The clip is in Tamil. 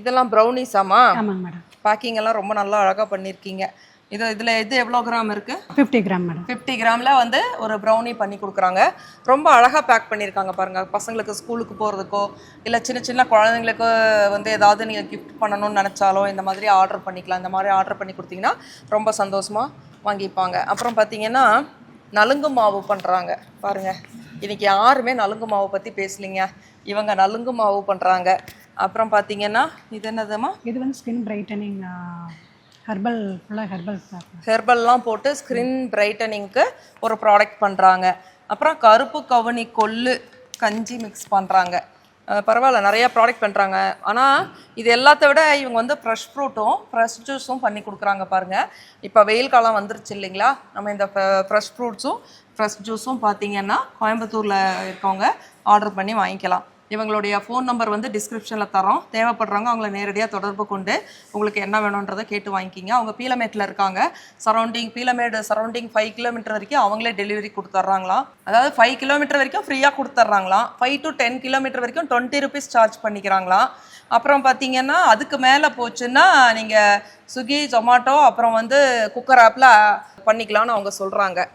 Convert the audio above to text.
இதெல்லாம் ப்ரௌனிஸாமா? ஆமாங்க மேடம். பேக்கிங் எல்லாம் ரொம்ப நல்லா அழகாக பண்ணியிருக்கீங்க. இதில் இது எவ்வளோ கிராம் இருக்குது? 50 கிராம் மேடம். 50 கிராமில் வந்து ஒரு ப்ரௌனி பண்ணி கொடுக்குறாங்க. ரொம்ப அழகாக பேக் பண்ணியிருக்காங்க பாருங்கள். பசங்களுக்கு ஸ்கூலுக்கு போகிறதுக்கோ இல்லை சின்ன சின்ன குழந்தைங்களுக்கு வந்து ஏதாவது நீங்கள் கிஃப்ட் பண்ணணும்னு நினச்சாலோ இந்த மாதிரி ஆர்டர் பண்ணிக்கலாம். இந்த மாதிரி ஆர்டர் பண்ணி கொடுத்தீங்கன்னா ரொம்ப சந்தோஷமாக வாங்கிப்பாங்க. அப்புறம் பார்த்தீங்கன்னா நலுங்கு மாவு பண்ணுறாங்க பாருங்கள். இன்றைக்கி யாருமே நலுங்கு மாவு பற்றி பேசலிங்க. இவங்க நலுங்கு மாவு பண்ணுறாங்க. அப்புறம் பார்த்தீங்கன்னா இது என்னதுமா? இது வந்து ஸ்கின் பிரைட்டனிங் ஹெர்பல், ஃபுல்லாக ஹெர்பல்லாம் போட்டு ஸ்கின் பிரைட்டனிங்க்கு ஒரு ப்ராடக்ட் பண்ணுறாங்க. அப்புறம் கருப்பு கவுனி கொள்ளு கஞ்சி மிக்ஸ் பண்ணுறாங்க. பரவாயில்ல, நிறையா ப்ராடக்ட் பண்ணுறாங்க. ஆனால் இது எல்லாத்த விட இவங்க வந்து ஃப்ரெஷ் ஃப்ரூட்டும் ஃப்ரெஷ் ஜூஸும் பண்ணி கொடுக்குறாங்க பாருங்கள். இப்போ வெயில் காலம் வந்துருச்சு இல்லைங்களா? நம்ம இந்த ஃப்ரெஷ் ஃப்ரூட்ஸும் ஃப்ரெஷ் ஜூஸும் பார்த்தீங்கன்னா கோயம்புத்தூரில் இருக்கவங்க ஆர்டர் பண்ணி வாங்கிக்கலாம். இவங்களுடைய ஃபோன் நம்பர் வந்து டிஸ்கிரிப்ஷனில் தரோம். தேவைப்படுறவங்க அவங்கள நேரடியாக தொடர்பு கொண்டு உங்களுக்கு என்ன வேணுன்றதை கேட்டு வாங்கிக்கிங்க. அவங்க பீலமேட்டில் இருக்காங்க. பீலமேடு சரௌண்டிங் 5 கிலோமீட்டர் வரைக்கும் அவங்களே டெலிவரி கொடுத்துட்றாங்களாம். அதாவது 5 கிலோமீட்டர் வரைக்கும் ஃப்ரீயாக கொடுத்துட்றாங்களாம். 5 to 10 கிலோமீட்டர் வரைக்கும் 20 rupees சார்ஜ் பண்ணிக்கிறாங்களாம். அப்புறம் பார்த்தீங்கன்னா அதுக்கு மேலே போச்சுன்னா நீங்கள் ஸ்விக்கி, ஜொமாட்டோ அப்புறம் வந்து குக்கர் ஆப்பில் பண்ணிக்கலாம்னு அவங்க சொல்கிறாங்க.